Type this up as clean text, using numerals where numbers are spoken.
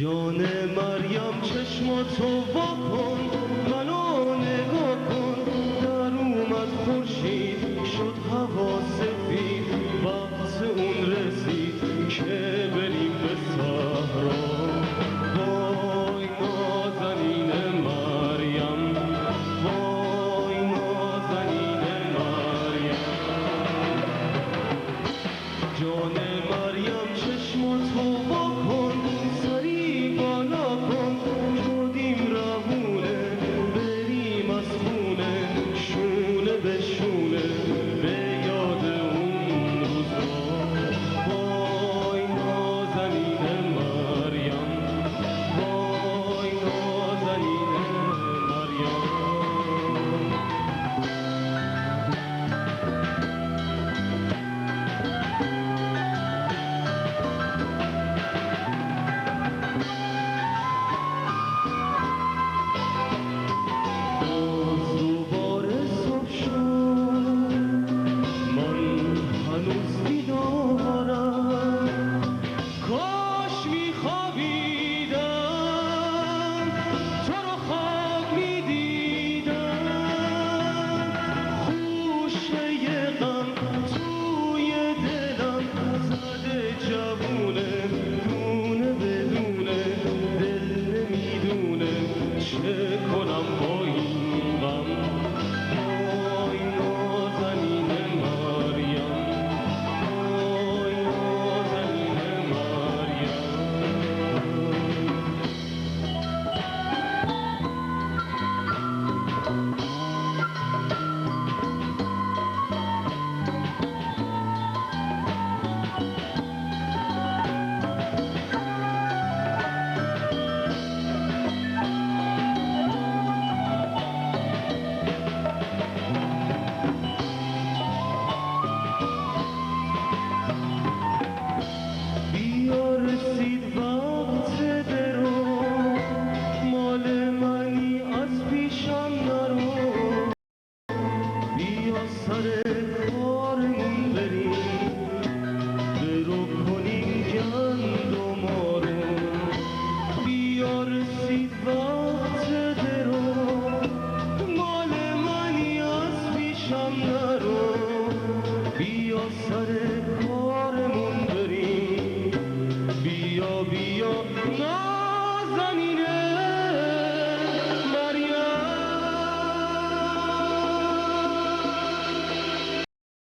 جان مریم چشماتو وا کن، منو نگاه کن. در اومد خورشید شد هوا سفید، وقت اون رسید که بریم به صحرا. وای نازنین مریم، وای نازنین مریم. جان مریم چشماتو وا کن، سری بالا کن. شدیم روونه بریم از خونه، شونه به شونه به یاد اون روزا. وای نازنین مریم، وای نازنین مریم. چه کنم با این غم؟ وای نازنین مریم، وای نازنین مریم. رسید وقت درو، مال منی از پیشم نرو. بیا سر کارمون بریم، درو کنیم گندما رو. بیا رسید وقت درو، مال منی از پیشم نرو. بیا سر